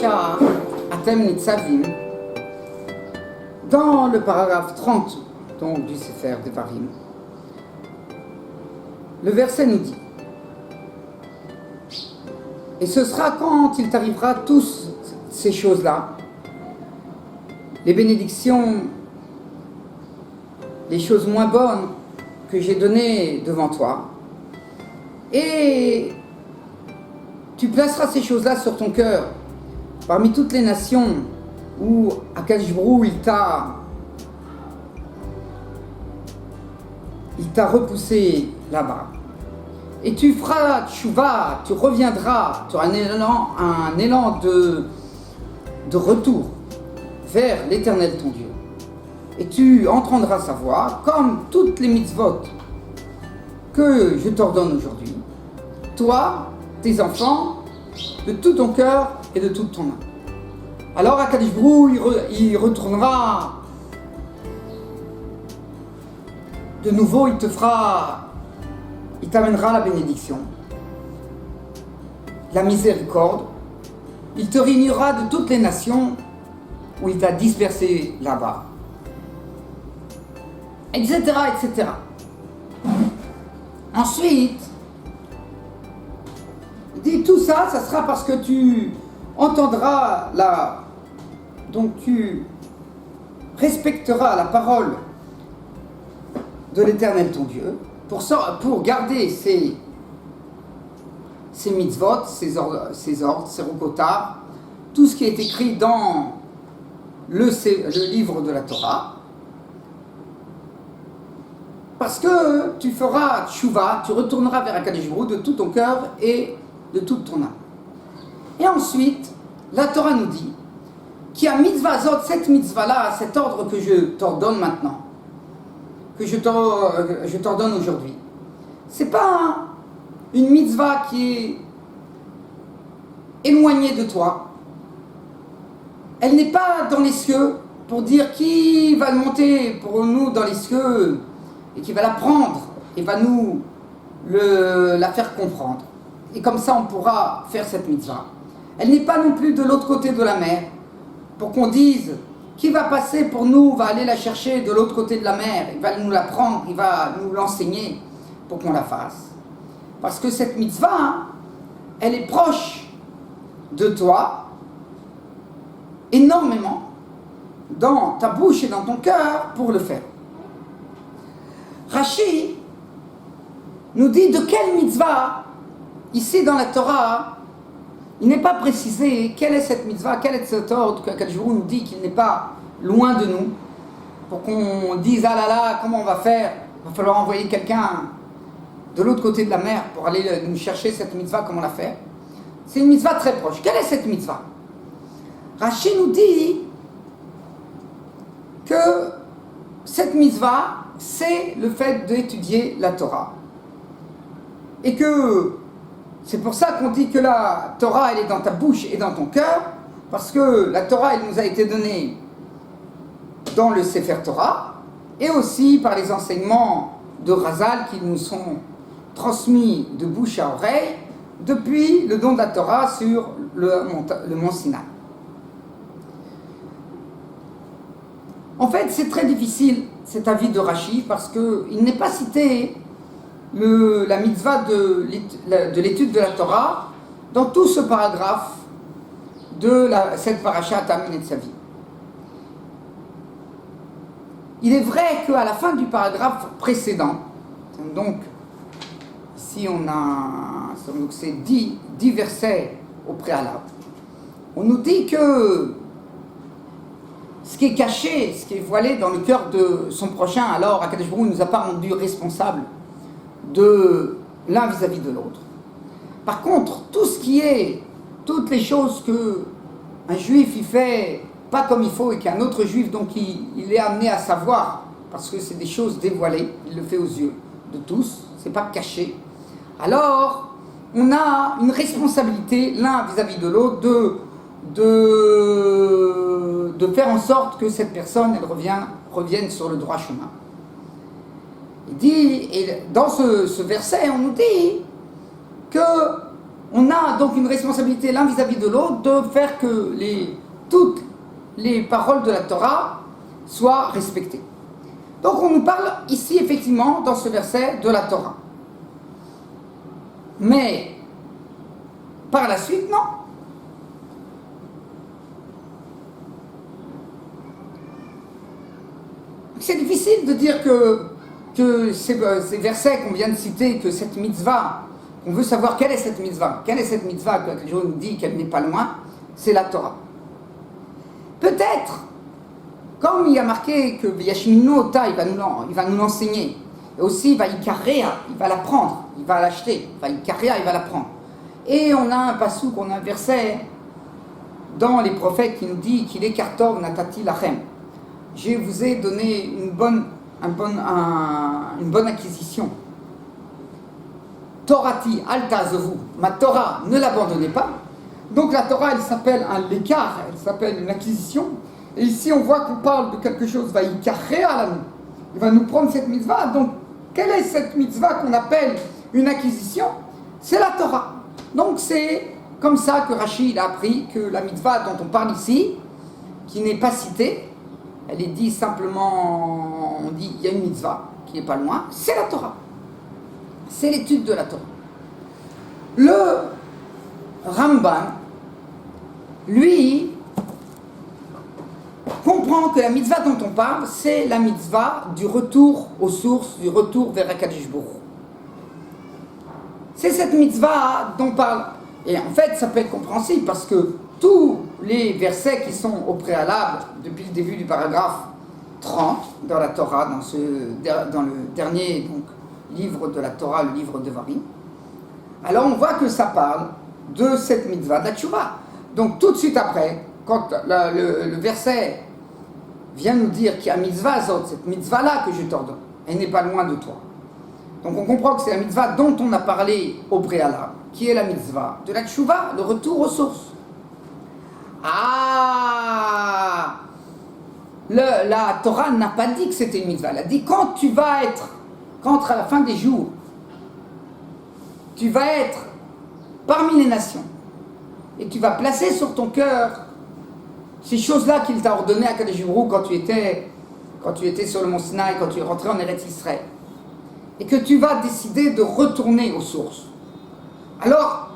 parasha Atem Nitzavim, dans le paragraphe 30 donc, du Sefer Devarim, le verset nous dit: et ce sera quand il t'arrivera tous ces choses-là, les bénédictions, les choses moins bonnes que j'ai données devant toi, et tu placeras ces choses-là sur ton cœur, parmi toutes les nations où Akadosh Baruch Hu il t'a repoussé là-bas. Et tu feras tchouva, tu reviendras, tu auras un élan de retour vers l'Éternel ton Dieu. Et tu entendras sa voix, comme toutes les mitzvot que je t'ordonne aujourd'hui, toi, tes enfants, de tout ton cœur et de toute ton âme. Alors Akadosh Baruch Hu, il retournera de nouveau, il t'amènera la bénédiction, la miséricorde, il te réunira de toutes les nations où il t'a dispersé là-bas, etc., etc. Ensuite, il dit tout ça, ça sera parce que tu entendras donc tu respecteras la parole de l'Éternel ton Dieu, pour garder ces mitzvot, ces ordres, ces rogotas, tout ce qui est écrit dans le livre de la Torah, parce que tu feras tchouva, tu retourneras vers Akadosh Baruch Hu de tout ton cœur et de toute ton âme. Et ensuite, la Torah nous dit qu'il y a mitzvah zot, cette mitzvah-là, cet ordre que je t'ordonne maintenant, que je t'ordonne aujourd'hui. C'est pas une mitzvah qui est éloignée de toi. Elle n'est pas dans les cieux pour dire qui va monter pour nous dans les cieux et qui va la prendre et va nous la faire comprendre. Et comme ça, on pourra faire cette mitzvah. Elle n'est pas non plus de l'autre côté de la mer pour qu'on dise qui va passer pour nous, va aller la chercher de l'autre côté de la mer, il va nous la prendre, il va nous l'enseigner pour qu'on la fasse. Parce que cette mitzvah, elle est proche de toi, énormément, dans ta bouche et dans ton cœur, pour le faire. Rashi nous dit de quelle mitzvah, ici dans la Torah, il n'est pas précisé quelle est cette mitzvah, quel est cet ordre qu'Akadosh Baruch Hu nous dit qu'il n'est pas loin de nous, pour qu'on dise ah là là, comment on va faire, il va falloir envoyer quelqu'un de l'autre côté de la mer pour aller nous chercher cette mitzvah, comment la faire. C'est une mitzvah très proche. Quelle est cette mitzvah? Rashi nous dit que cette mitzvah, c'est le fait d'étudier la Torah. Et que c'est pour ça qu'on dit que la Torah, elle est dans ta bouche et dans ton cœur, parce que la Torah, elle nous a été donnée dans le Sefer Torah, et aussi par les enseignements de Razal qui nous sont transmis de bouche à oreille depuis le don de la Torah sur le mont Sinaï. En fait, c'est très difficile, cet avis de Rashi, parce qu'il n'est pas cité la mitzvah de l'étude de la Torah dans tout ce paragraphe de cette parasha Atem Nitzavim. Il est vrai qu'à la fin du paragraphe précédent, donc ici on a donc c'est 10 versets au préalable, on nous dit que ce qui est caché, ce qui est voilé dans le cœur de son prochain, alors Akadosh Baruch Hu ne nous a pas rendu responsables de l'un vis-à-vis de l'autre. Par contre, toutes les choses que un juif il fait pas comme il faut et qu'un autre juif donc il est amené à savoir, parce que c'est des choses dévoilées, il le fait aux yeux de tous, c'est pas caché. Alors, on a une responsabilité l'un vis-à-vis de l'autre de faire en sorte que cette personne elle revienne sur le droit chemin. Il dit, et dans ce verset, on nous dit que on a donc une responsabilité l'un vis-à-vis de l'autre de faire que toutes les paroles de la Torah soient respectées. Donc on nous parle ici effectivement dans ce verset de la Torah. Mais par la suite, non. C'est difficile de dire que ces versets qu'on vient de citer, que cette mitzvah, on veut savoir quelle est cette mitzvah. Quelle est cette mitzvah que Dieu nous dit qu'elle n'est pas loin? C'est la Torah. Peut-être, comme il y a marqué que Yashminu Ota, il va nous l'enseigner. Et aussi, il va l'apprendre, il va l'acheter. Il va l'apprendre. Et on a un passouk, on a un verset dans les prophètes qui nous dit qu'il est Kartov Natati Lachem. Je vous ai donné une bonne acquisition. Torati Altazovu, ma Torah, ne l'abandonnez pas. Donc la Torah, elle s'appelle un l'écart, elle s'appelle une acquisition. Et ici, on voit qu'on parle de quelque chose, il va nous prendre cette mitzvah. Donc, quelle est cette mitzvah qu'on appelle une acquisition? C'est la Torah. Donc, c'est comme ça que Rashi a appris que la mitzvah dont on parle ici, qui n'est pas citée, elle est dit simplement, on dit, il y a une mitzvah qui n'est pas loin, c'est la Torah. C'est l'étude de la Torah. Le Ramban, lui, comprend que la mitzvah dont on parle, c'est la mitzvah du retour aux sources, du retour vers Akadosh Baruch Hu. C'est cette mitzvah dont on parle. Et en fait, ça peut être compréhensible parce que tous les versets qui sont au préalable, depuis le début du paragraphe 30 dans la Torah, dans le dernier livre de la Torah, le livre de Devarim, alors on voit que ça parle de cette mitzvah de la tchouva. Donc tout de suite après, quand le verset vient nous dire qu'il y a mitzvah azot, cette mitzvah-là que je t'ordonne, elle n'est pas loin de toi. Donc on comprend que c'est la mitzvah dont on a parlé au préalable, qui est la mitzvah de la tchouva, le retour aux sources. La Torah n'a pas dit que c'était une mitzvah, elle a dit quand à la fin des jours, tu vas être parmi les nations, et tu vas placer sur ton cœur ces choses-là qu'il t'a ordonné à Kadesh Baruch quand tu étais sur le mont Sinaï, quand tu es rentré en Eretz Israël, et que tu vas décider de retourner aux sources. Alors,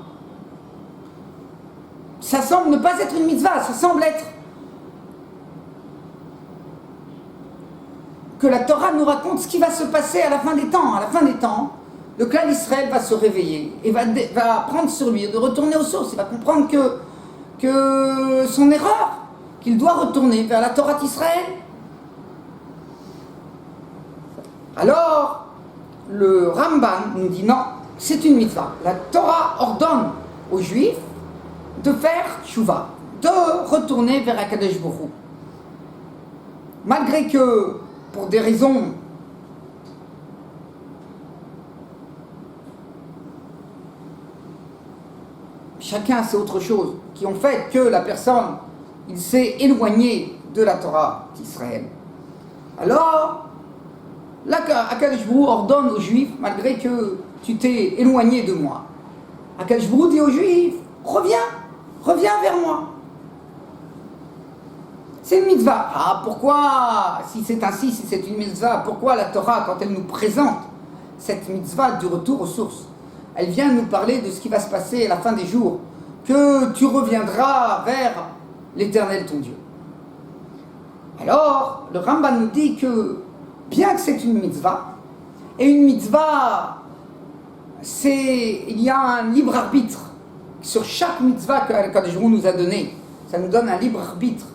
ça semble ne pas être une mitzvah, ça semble être que la Torah nous raconte ce qui va se passer à la fin des temps. À la fin des temps, le clan d'Israël va se réveiller et va prendre sur lui de retourner aux sources. Il va comprendre que son erreur, qu'il doit retourner vers la Torah d'Israël. Alors, le Ramban nous dit non, c'est une mitzvah. La Torah ordonne aux Juifs de faire tchouva, de retourner vers Akadosh Baruch Hu. Malgré que, pour des raisons chacun c'est autre chose, qui ont fait que la personne, il s'est éloigné de la Torah d'Israël. Alors, là, Akadosh Baruch Hu ordonne aux Juifs, malgré que tu t'es éloigné de moi, Akadosh Baruch Hu dit aux Juifs, reviens vers moi. C'est une mitzvah. Pourquoi, si c'est ainsi, si c'est une mitzvah, pourquoi la Torah, quand elle nous présente cette mitzvah du retour aux sources, elle vient nous parler de ce qui va se passer à la fin des jours, que tu reviendras vers l'Éternel ton Dieu. Alors, le Ramban nous dit que, bien que c'est une mitzvah, et une mitzvah, il y a un libre arbitre sur chaque mitzvah que Kadosh Baruch Hu nous a donné. Ça nous donne un libre arbitre,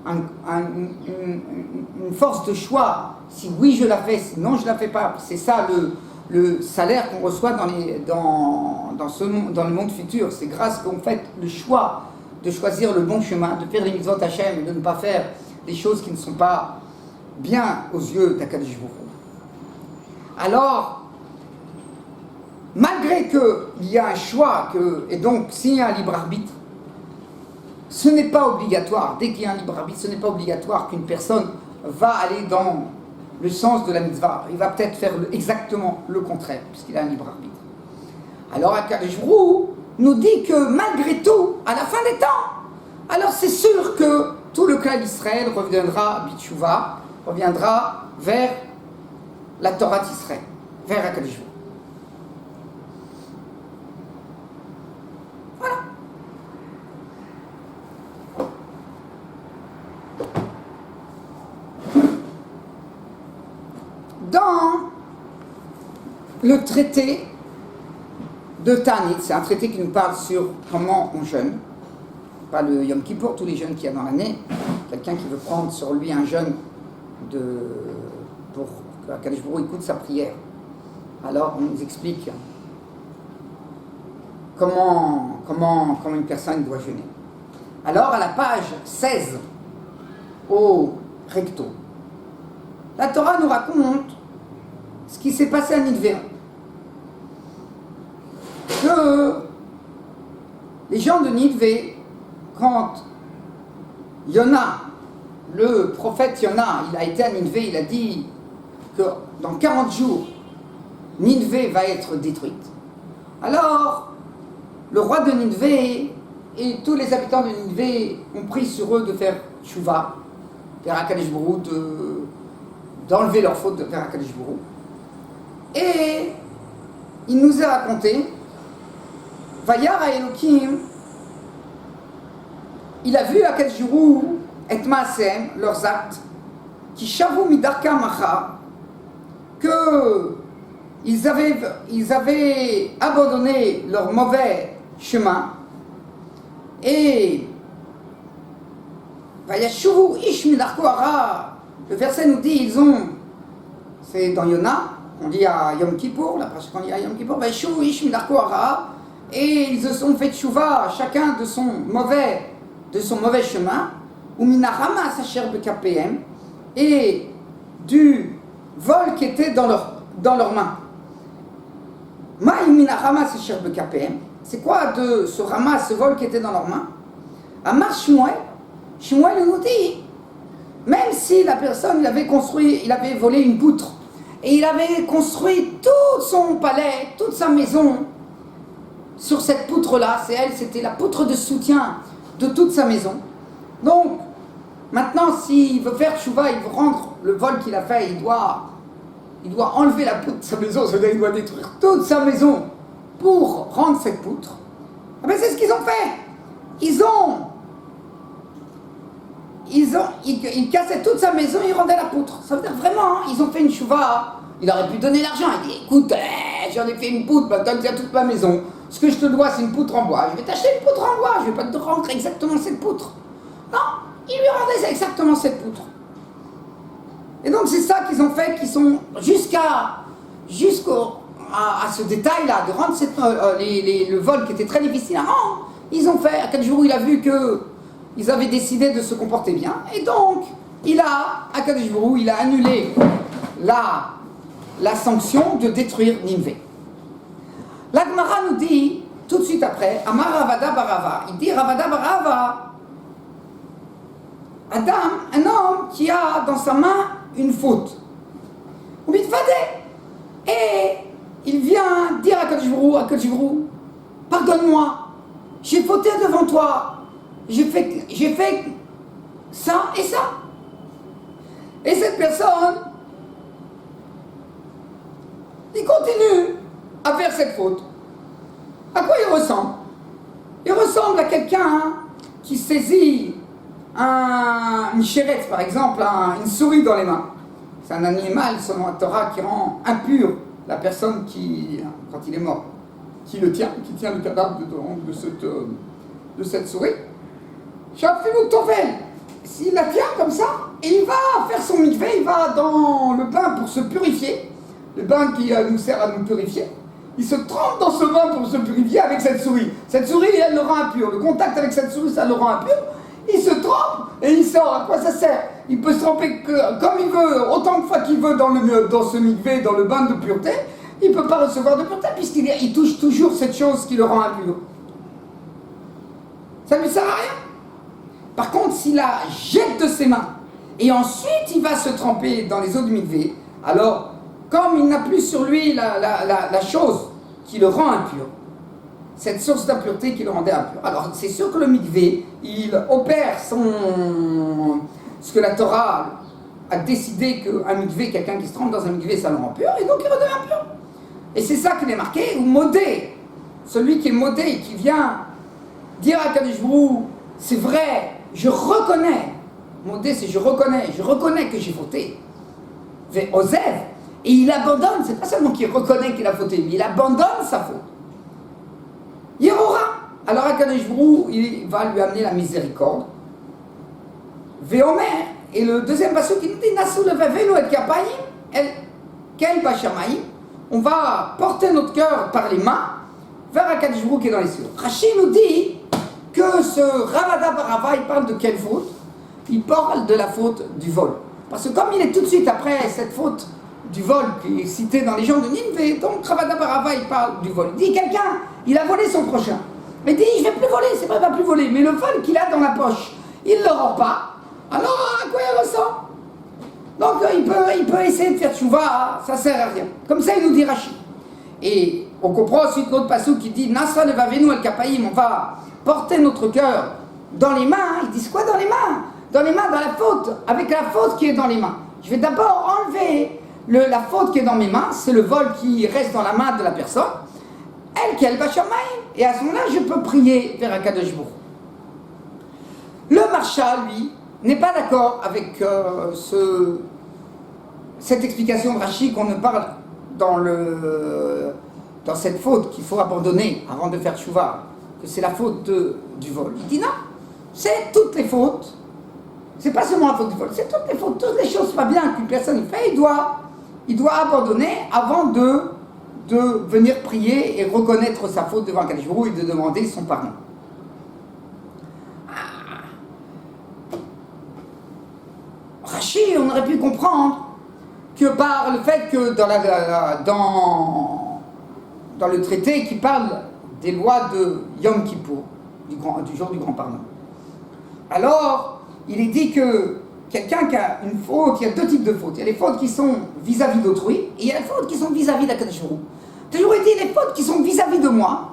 une force de choix. Si oui, je la fais, si non, je la fais pas. C'est ça le salaire qu'on reçoit dans le monde futur. C'est grâce qu'on fait le choix de choisir le bon chemin, de faire les mitzvot Hashem et de ne pas faire des choses qui ne sont pas bien aux yeux d'Akadosh Baruch Hu. Alors, malgré qu'il y a un choix, et donc s'il y a un libre arbitre, ce n'est pas obligatoire, dès qu'il y a un libre arbitre, ce n'est pas obligatoire qu'une personne va aller dans le sens de la mitzvah. Il va peut-être faire exactement le contraire, puisqu'il a un libre arbitre. Alors Akadosh Baruch Hu, nous dit que malgré tout, à la fin des temps, alors c'est sûr que tout le clan d'Israël reviendra, Bitchouva, reviendra vers la Torah d'Israël, vers Akadosh Baruch Hu. Voilà. Dans le traité de Tanit, c'est un traité qui nous parle sur comment on jeûne, pas le Yom Kippour, tous les jeûnes qu'il y a dans l'année, quelqu'un qui veut prendre sur lui un jeûne pour qu'Akadosh Baruch Hu écoute sa prière. Alors on nous explique comment une personne doit jeûner. Alors à la page 16, au recto, la Torah nous raconte ce qui s'est passé à Ninive. Que les gens de Ninive, quand Yona, le prophète Yona, il a été à Ninive, il a dit que dans 40 jours, Ninive va être détruite. Alors, le roi de Ninive et tous les habitants de Ninive ont pris sur eux de faire tchouva, vers Akadosh Baruch Hu, d'enlever leurs fautes vers Akadosh Baruch Hu. Et il nous a raconté, Vayara Elohim, il a vu Akadosh Baruch Hu et Maasem, leurs actes, qui shavu midarka macha, que ils avaient abandonné leur mauvais chemin, et Vayashuvu ish midarko hara, le verset nous dit, c'est dans Yona, on dit à Yom Kippour, la phrase qu'on dit à Yom Kippour, Vayashuvu ish midarko hara, et ils se sont fait tchouva, chacun de son mauvais chemin, ou minarama sacher bekapem, et du vol qui était dans leurs mains. Maï minarama sacher bekapem, c'est quoi de ce rama, ce vol qui était dans leurs mains? Amar Shmuel nous dit, même si la personne, il avait volé une poutre, et il avait construit tout son palais, toute sa maison, sur cette poutre-là, c'était la poutre de soutien de toute sa maison. Donc, maintenant, s'il veut faire tchouva, il veut rendre le vol qu'il a fait, il doit enlever la poutre de sa maison, c'est-à-dire il doit détruire toute sa maison pour rendre cette poutre. Ah ben c'est ce qu'ils ont fait. Ils cassaient toute sa maison, ils rendaient la poutre. Ça veut dire vraiment, ils ont fait une tchouva. Il aurait pu donner l'argent, il dit, écoute, j'en ai fait une poutre, maintenant il y a toute ma maison. Ce que je te dois, c'est une poutre en bois. Je vais t'acheter une poutre en bois, je vais pas te rendre exactement cette poutre. Non, il lui rendait exactement cette poutre. Et donc c'est ça qu'ils ont fait, qu'ils sont jusqu'à ce détail-là, de rendre le vol qui était très difficile à rendre. Ils ont fait, à quel jour il a vu qu'ils avaient décidé de se comporter bien. Et donc, à quel jour il a annulé la sanction de détruire Ninive. La Gemara nous dit, tout de suite après, Amar Ravada Barava, il dit Ravada Barava, Adam, un homme qui a dans sa main une faute. Ou mitfadeh. Et il vient dire à Akadosh Baruch Hu, pardonne-moi, j'ai fauté devant toi, j'ai fait ça et ça. Et cette personne, il continue à faire cette faute. À quoi il ressemble? Il ressemble à quelqu'un qui saisit une chérette, par exemple, une souris dans les mains. C'est un animal, selon la Torah, qui rend impur la personne quand il est mort, qui tient le cadavre de cette souris. S'il la tient comme ça, et il va faire son mikvé, il va dans le bain pour se purifier, le bain qui nous sert à nous purifier. Il se trempe dans ce bain pour se purifier avec cette souris. Cette souris, elle le rend impur. Le contact avec cette souris, ça le rend impur. Il se trempe et il sort. À quoi ça sert? Il peut se tremper comme il veut, autant de fois qu'il veut dans ce mikvé, dans le bain de pureté. Il ne peut pas recevoir de pureté puisqu'il touche toujours cette chose qui le rend impur. Ça ne lui sert à rien. Par contre, s'il la jette de ses mains et ensuite il va se tremper dans les eaux du mikvé, alors, comme il n'a plus sur lui la chose qui le rend impur, cette source d'impureté qui le rendait impur. Alors c'est sûr que le mikvé, il opère ce que la Torah a décidé qu'un mikvé, quelqu'un qui se trempe dans un mikvé, ça le rend pur, et donc il redevient impur. Et c'est ça qu'il est marqué, ou modé, celui qui est modé, qui vient dire à Kadosh Baruch Hu, c'est vrai, je reconnais, modé c'est je reconnais que j'ai fauté, et Osev, et il abandonne, c'est pas seulement qu'il reconnaît qu'il a fauté, mais il abandonne sa faute. Yerora, alors Akadosh Baruch Hu, il va lui amener la miséricorde. Veomer, et le deuxième passage qui nous dit Nasu levavenu et kapayim, kel bashamaim, on va porter notre cœur par les mains vers Akadosh Baruch Hu qui est dans les cieux. Rashi nous dit que ce Ravada Barava, il parle de quelle faute? Il parle de la faute du vol. Parce que comme il est tout de suite après cette faute du vol qui est citée dans les gens de Ninvé, donc Ravada Barava, il parle du vol. Il dit quelqu'un, il a volé son prochain. Mais il dit, je ne vais plus voler, c'est vrai, il ne va plus voler. Mais le vol qu'il a dans la poche, il ne le rend pas. Alors, à quoi il ressent? Donc, il peut essayer de faire tchouva, ça ne sert à rien. Comme ça, il nous dit Rashi. Et on comprend ensuite l'autre passage qui dit, Nasra levavenu el kapayim, on va porter notre cœur dans les mains. Ils disent quoi dans les mains? Dans les mains, dans la faute, avec la faute qui est dans les mains. Je vais d'abord enlever la faute qui est dans mes mains, c'est le vol qui reste dans la main de la personne. Elle qui elle va shamaïm, et à ce moment-là, je peux prier vers Akadosh Baruch Hu. Le Marsha, lui, n'est pas d'accord avec cette explication de Rashi qu'on ne parle dans cette faute qu'il faut abandonner avant de faire tchouva, que c'est la faute du vol. Il dit non, c'est toutes les fautes, c'est pas seulement la faute du vol, c'est toutes les fautes, toutes les choses pas bien qu'une personne fait, il doit abandonner avant de venir prier et reconnaître sa faute devant Akadosh Baruch Hu et de demander son pardon. Rashi, on aurait pu comprendre que par le fait que dans le traité qui parle des lois de Yom Kippour, du jour du grand pardon, alors il est dit que quelqu'un qui a une faute, il y a deux types de fautes. Il y a les fautes qui sont vis-à-vis d'autrui, et il y a les fautes qui sont vis-à-vis d'Akadosh Baruch Hu. Toujours dit, les fautes qui sont vis-à-vis de moi,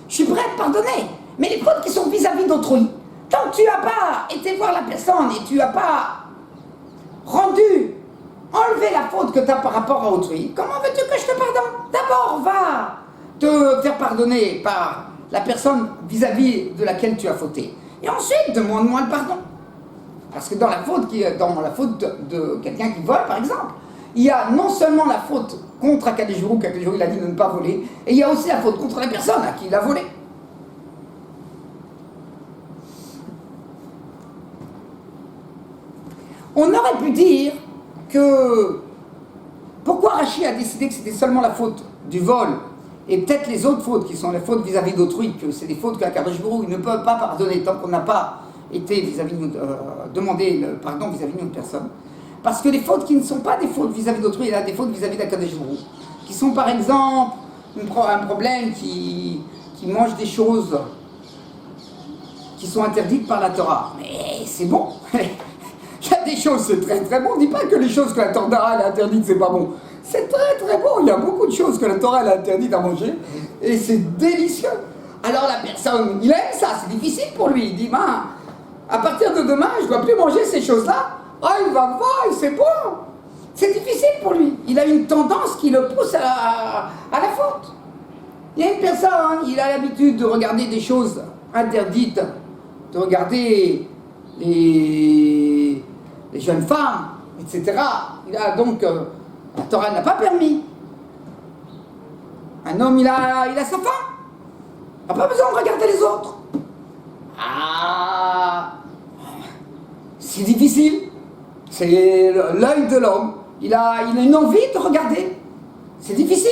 je suis prêt à te pardonner. Mais les fautes qui sont vis-à-vis d'autrui, tant que tu n'as pas été voir la personne et tu n'as pas enlevé la faute que tu as par rapport à autrui, comment veux-tu que je te pardonne? D'abord, va te faire pardonner par la personne vis-à-vis de laquelle tu as fauté. Et ensuite, demande-moi le pardon. Parce que dans la faute de quelqu'un qui vole, par exemple, il y a non seulement la faute contre Akadosh Baruch Hu, qu'Akadosh Baruch Hu il a dit de ne pas voler, et il y a aussi la faute contre la personne à qui il a volé. On aurait pu dire que pourquoi Rashi a décidé que c'était seulement la faute du vol et peut-être les autres fautes qui sont les fautes vis-à-vis d'autrui, que c'est des fautes qu'Akadosh Baruch Hu ne peut pas pardonner tant qu'on n'a pas été vis-à-vis de demander le pardon vis-à-vis d'une autre personne. Parce que les fautes qui ne sont pas des fautes vis-à-vis d'autrui, il y a des fautes vis-à-vis d'Akadosh Baruch Hu, qui sont par exemple un problème qui mange des choses qui sont interdites par la Torah. Mais c'est bon. Il y a des choses, c'est très très bon. On ne dit pas que les choses que la Torah elle a interdites, c'est pas bon. C'est très très bon. Il y a beaucoup de choses que la Torah elle a interdites à manger et c'est délicieux. Alors la personne, il aime ça, c'est difficile pour lui. Il dit, à partir de demain, je ne dois plus manger ces choses-là. Ah, il va voir, c'est bon. C'est difficile pour lui. Il a une tendance qui le pousse à la faute. Il y a une personne, il a l'habitude de regarder des choses interdites, de regarder les jeunes femmes, etc. Il a donc, la Torah n'a pas permis. Un homme, il a sa femme. Il n'a pas besoin de regarder les autres. Ah, c'est difficile. C'est l'œil de l'homme. Il a une envie de regarder. C'est difficile.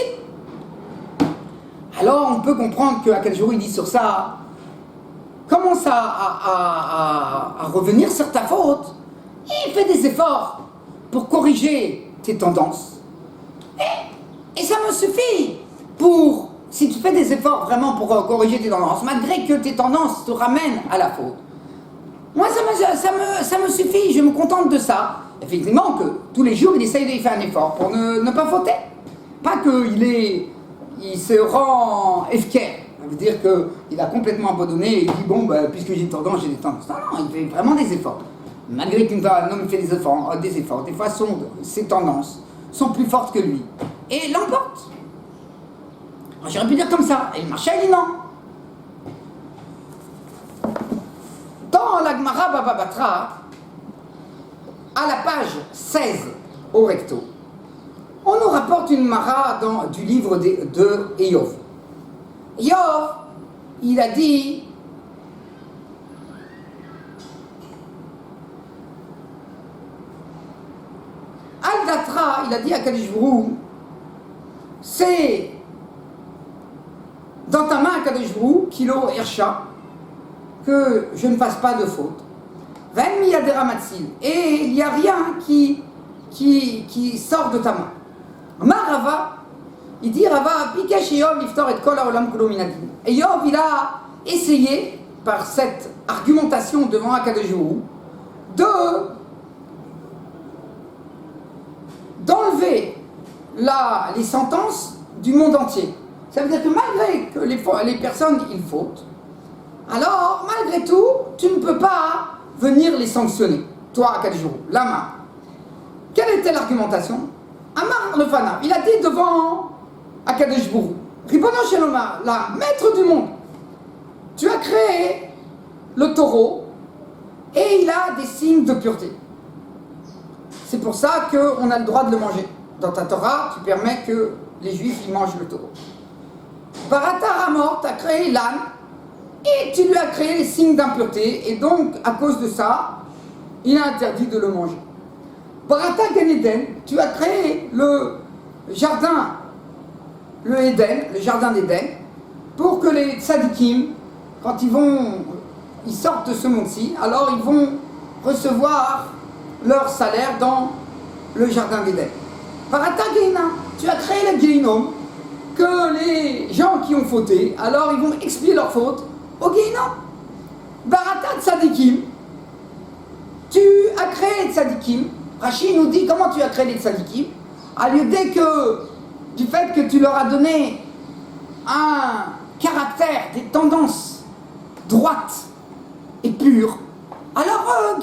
Alors on peut comprendre qu'à quel jour il dit sur ça, commence à revenir sur ta faute et fais des efforts pour corriger tes tendances. Et ça me suffit pour, si tu fais des efforts vraiment pour corriger tes tendances, malgré que tes tendances te ramènent à la faute. Moi, ça me suffit, je me contente de ça. Effectivement, que tous les jours, il essaye de faire un effort pour ne pas fauter. Pas qu'il se rend efker, veut dire qu'il a complètement abandonné et il dit bon, ben, puisque j'ai des tendances, j'ai des tendances. Non, non, il fait vraiment des efforts. Malgré qu'un homme fait des efforts, des fois ses tendances sont plus fortes que lui. Et il l'emporte. J'aurais pu dire comme ça. Et le marché, il dit non. Dans la Gemara Baba Batra, à la page 16 au recto, on nous rapporte une Mara du livre de Eov. Eov, il a dit Al-Datra, il a dit à Kadosh Baruch Hu, c'est dans ta main, Kadosh Baruch Hu, Kilo Ersha, que je ne fasse pas de faute. Et il n'y a rien qui sort de ta main. Rava, il dit Rava, Pikesh Yov liftor et kol haolam kulo minadin. Et Yov, il a essayé, par cette argumentation devant Akadosh Baruch Hu, d'enlever les sentences du monde entier. Ça veut dire que malgré que les personnes ils fautent, alors malgré tout, tu ne peux pas venir les sanctionner. Toi, Akadosh Baruch Hu, Lama. Quelle était l'argumentation? Amar le Fana, il a dit devant Akadosh Baruch Hu, Ribono shel Olam, la maître du monde, tu as créé le taureau et il a des signes de pureté. C'est pour ça qu'on a le droit de le manger. Dans ta Torah, tu permets que les Juifs y mangent le taureau. Baratar Amor, tu as créé l'âne et tu lui as créé les signes d'impureté et donc à cause de ça, il a interdit de le manger. Barata Gan Eden, tu as créé le jardin, le jardin d'Éden, pour que les tzadikim, quand ils sortent de ce monde-ci, alors ils vont recevoir leur salaire dans le jardin d'Éden. Barata Geina, tu as créé le Geinom, que les gens qui ont fauté, alors ils vont expier leur faute au Geinom. Barata Tzadikim, tu as créé les tzadikim. Rashi nous dit comment tu as créé les tzadikim, à lieu du fait que tu leur as donné un caractère, des tendances droites et pures. Alors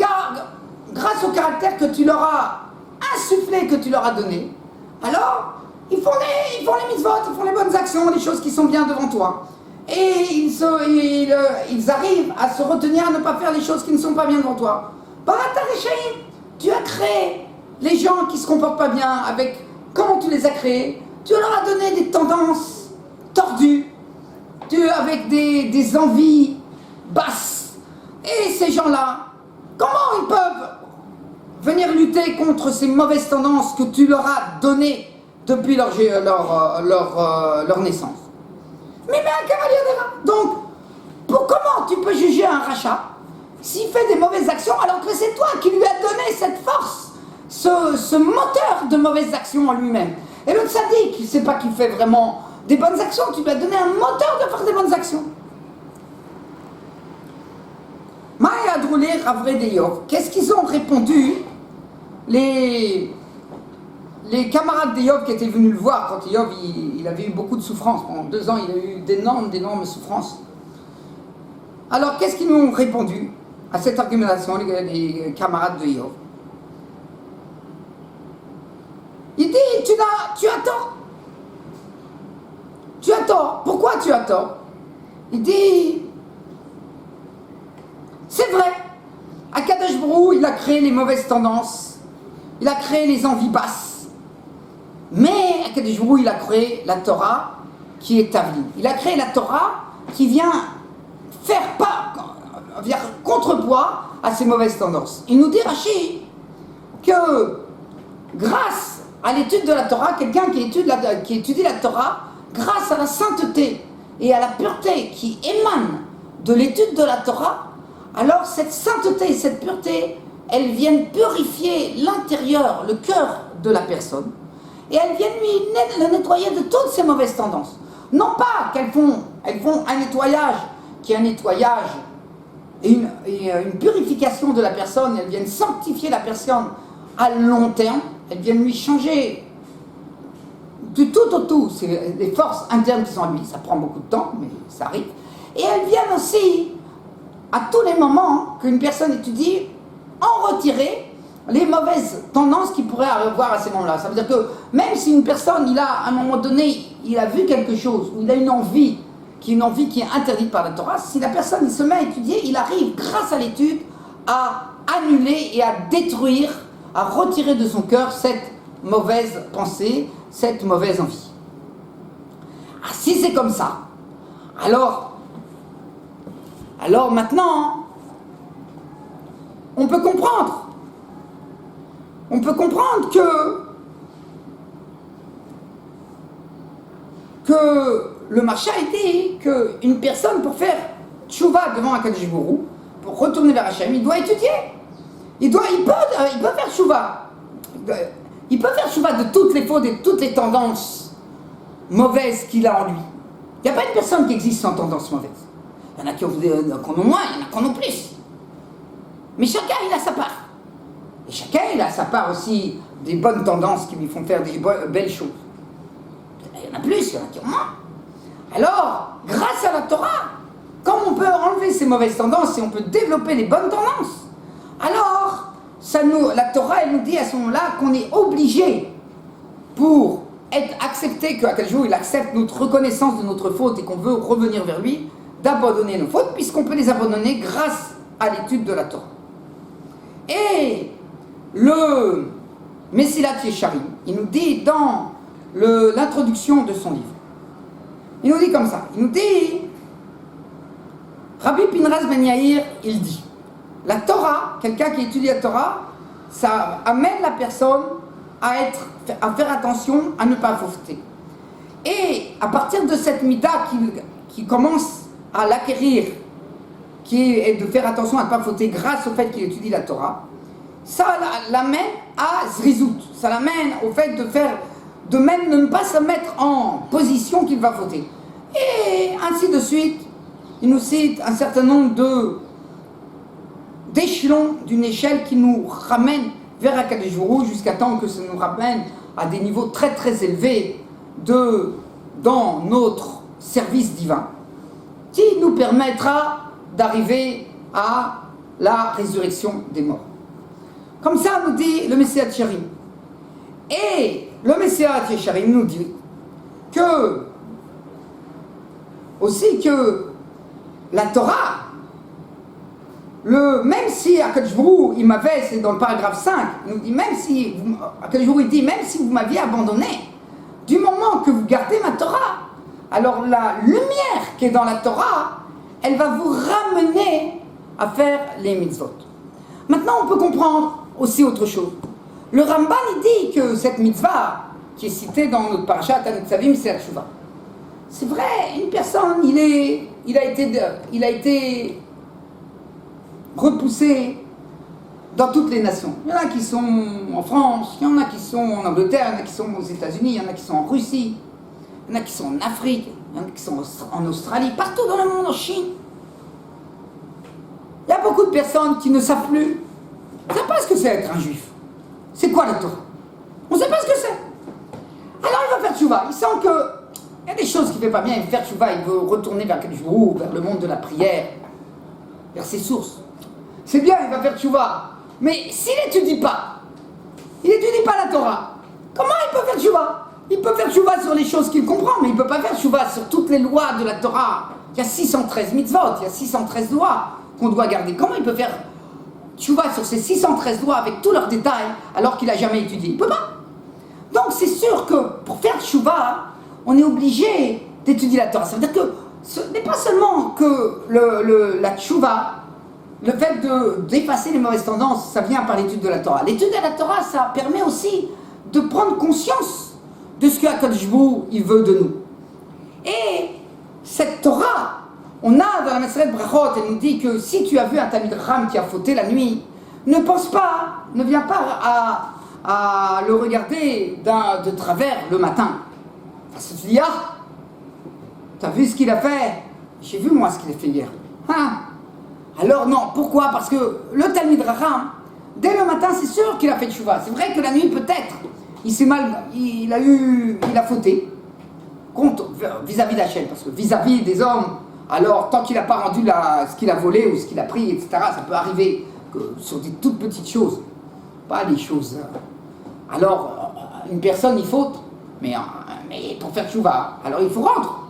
grâce au caractère que tu leur as insufflé, que tu leur as donné, alors ils font les mitzvot, ils font les bonnes actions, les choses qui sont bien devant toi. Et ils arrivent à se retenir à ne pas faire les choses qui ne sont pas bien devant toi. Barata Rechaim, tu as créé les gens qui ne se comportent pas bien avec comment tu les as créés. Tu leur as donné des tendances tordues, avec des envies basses. Et ces gens-là, comment ils peuvent venir lutter contre ces mauvaises tendances que tu leur as données depuis leur naissance? Mais un cavalier de donc, comment tu peux juger un rachat s'il fait des mauvaises actions alors que c'est toi qui lui as donné cette force, ce moteur de mauvaises actions en lui-même? Et le tzaddik, c'est pas qu'il fait vraiment des bonnes actions, tu lui as donné un moteur de faire des bonnes actions. Maïa Droulé, Ravre de Yov, qu'est-ce qu'ils ont répondu les camarades d'Eov qui étaient venus le voir quand Eov il avait eu beaucoup de souffrances? Pendant 2 ans, il a eu d'énormes souffrances. Alors, qu'est-ce qu'ils nous ont répondu à cette argumentation, les camarades de Eov? Il dit, tu as tort. Tu as tort. Pourquoi tu as tort? Il dit, c'est vrai, Akadosh Baruch Hu, il a créé les mauvaises tendances, il a créé les envies basses, mais Akadosh Baruch Hu, il a créé la Torah qui est Tavlin. Il a créé la Torah qui vient contrepoids à ces mauvaises tendances. Il nous dit, Rashi, que grâce à l'étude de la Torah, quelqu'un qui étudie la Torah, grâce à la sainteté et à la pureté qui émanent de l'étude de la Torah, alors cette sainteté et cette pureté, elles viennent purifier l'intérieur, le cœur de la personne, et elles viennent le nettoyer de toutes ces mauvaises tendances. Non pas qu'elles font un nettoyage qui est un nettoyage et une purification de la personne, elles viennent sanctifier la personne à long terme, elles viennent lui changer du tout au tout, c'est les forces internes qui sont en lui, ça prend beaucoup de temps, mais ça arrive. Et elles viennent aussi, à tous les moments qu'une personne étudie, en retirer les mauvaises tendances qu'il pourrait avoir à ces moments-là. Ça veut dire que même si une personne, il a, à un moment donné, il a vu quelque chose, ou il a une envie qui est interdite par la Torah, si la personne il se met à étudier, il arrive, grâce à l'étude, à annuler et à détruire, à retirer de son cœur cette mauvaise pensée, cette mauvaise envie. Ah, si c'est comme ça, alors maintenant, on peut comprendre. On peut comprendre que le marcha était qu'une personne, pour faire tchouva devant un Kadosh Borou, pour retourner vers Hachem, il doit étudier. Il peut faire tchouva. Il peut faire tchouva de toutes les fautes et de toutes les tendances mauvaises qu'il a en lui. Il n'y a pas une personne qui existe sans tendance mauvaise. Il y en a qui en ont moins, il y en a qui en ont plus. Mais chacun, il a sa part. Et chacun, il a sa part aussi des bonnes tendances qui lui font faire des belles choses. Il y en a plus, il y en a qui en ont moins. Alors, grâce à la Torah, comme on peut enlever ces mauvaises tendances et on peut développer les bonnes tendances, alors, la Torah, elle nous dit à ce moment-là qu'on est obligé, pour être accepté, qu'à quel jour il accepte notre reconnaissance de notre faute et qu'on veut revenir vers lui, d'abandonner nos fautes, puisqu'on peut les abandonner grâce à l'étude de la Torah. Et le Messilat Yesharim, il nous dit dans l'introduction de son livre, il nous dit comme ça, il nous dit, Rabbi Pinras Ben Yair, il dit, la Torah, quelqu'un qui étudie la Torah, ça amène la personne à faire attention à ne pas fauter. Et à partir de cette mida qui commence à l'acquérir, qui est de faire attention à ne pas fauter grâce au fait qu'il étudie la Torah, ça l'amène à Zrizout, ça l'amène au fait de même ne pas se mettre en position qu'il va fauter. Et ainsi de suite, il nous cite un certain nombre d'échelons d'une échelle qui nous ramène vers Akadosh Baruch Hu jusqu'à temps que ça nous ramène à des niveaux très très élevés dans notre service divin, qui nous permettra d'arriver à la résurrection des morts. Comme ça nous dit le Messilat Yesharim. Et le Messilat Yesharim nous dit aussi que la Torah, même si Akadosh Baruch Hu, il m'avait, c'est dans le paragraphe 5, il nous dit, Akadosh Baruch Hu, il dit, même si vous m'aviez abandonné, du moment que vous gardez ma Torah, alors la lumière qui est dans la Torah, elle va vous ramener à faire les mitzvot. Maintenant, on peut comprendre aussi autre chose. Le Ramban, il dit que cette mitzvah, qui est citée dans notre parashat Anitzavim, c'est la Teshuvah. C'est vrai, une personne, il a été repoussé dans toutes les nations. Il y en a qui sont en France, il y en a qui sont en Angleterre, il y en a qui sont aux États-Unis, il y en a qui sont en Russie, il y en a qui sont en Afrique, il y en a qui sont en Australie, partout dans le monde, en Chine. Il y a beaucoup de personnes qui ne savent plus. Ils ne savent pas ce que c'est être un juif. C'est quoi la Torah? On ne sait pas ce que c'est. Alors il va faire tchouva. Il sent qu'il y a des choses qu'il ne fait pas bien. Il veut faire tchouva. Il veut retourner vers le monde de la prière, vers ses sources. C'est bien, il va faire tchouva. Mais s'il n'étudie pas la Torah, comment il peut faire tchouva? Il peut faire tchouva sur les choses qu'il comprend, mais il ne peut pas faire tchouva sur toutes les lois de la Torah. Il y a 613 mitzvot, il y a 613 lois qu'on doit garder. Comment il peut faire tchouva sur ces 613 lois avec tous leurs détails alors qu'il n'a jamais étudié? Il ne peut pas. Donc c'est sûr que pour faire tchouva, on est obligé d'étudier la Torah. Ça veut dire que ce n'est pas seulement que la tchouva, le fait d'effacer les mauvaises tendances, ça vient par l'étude de la Torah. L'étude de la Torah, ça permet aussi de prendre conscience de ce que Akadosh Baruch Hu, il veut de nous. Et cette Torah, on a dans la Maseret Brachot, elle nous dit que si tu as vu un Talmid Chacham qui a fauté la nuit, ne viens pas à le regarder de travers le matin. Parce que tu dis, ah, t'as vu ce qu'il a fait? J'ai vu moi ce qu'il a fait hier. Hein? Alors non, pourquoi? Parce que le Talmid Chacham, dès le matin, c'est sûr qu'il a fait tchouva. C'est vrai que la nuit peut-être, il a fauté vis-à-vis d'Hachem, parce que vis-à-vis des hommes, alors tant qu'il n'a pas rendu ce qu'il a volé ou ce qu'il a pris, etc., ça peut arriver que sur des toutes petites choses, pas les choses. Alors, une personne, il faute, mais pour faire tchouva, alors il faut rendre.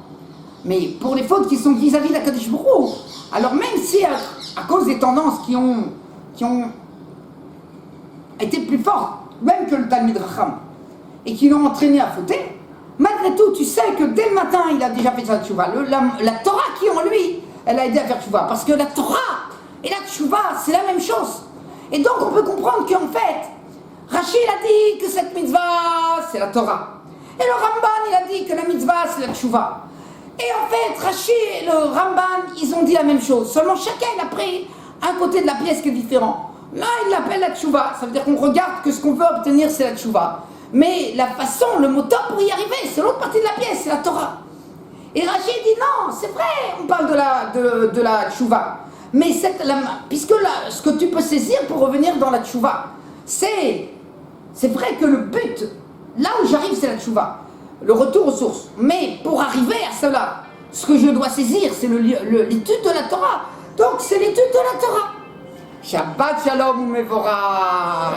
Mais pour les fautes qui sont vis-à-vis d'Akadosh Baruch Hu, alors même si à cause des tendances qui ont été plus fortes, même que le Talmid Racham, et qui l'ont entraîné à fauter, malgré tout, tu sais que dès le matin, il a déjà fait sa tchouva. La Torah qui est en lui, elle a aidé à faire tchouva. Parce que la Torah et la tchouva, c'est la même chose. Et donc, on peut comprendre qu'en fait, Rashi, il a dit que cette mitzvah, c'est la Torah. Et le Ramban, il a dit que la mitzvah, c'est la tchouva. Et en fait, Rashi et le Ramban, ils ont dit la même chose. Seulement, chacun, il a pris un côté de la pièce qui est différent. Là, il l'appelle la tchouva. Ça veut dire qu'on regarde que ce qu'on veut obtenir, c'est la tchouva. Mais la façon, le moteur pour y arriver, c'est l'autre partie de la pièce, c'est la Torah. Et Rashi dit non, c'est vrai, on parle de la tchouva. Mais puisque ce que tu peux saisir pour revenir dans la tchouva, c'est vrai que le but, là où j'arrive, c'est la tchouva, le retour aux sources. Mais pour arriver à cela, ce que je dois saisir, c'est l'étude de la Torah. Donc c'est l'étude de la Torah. Shabbat shalom u'mevorach.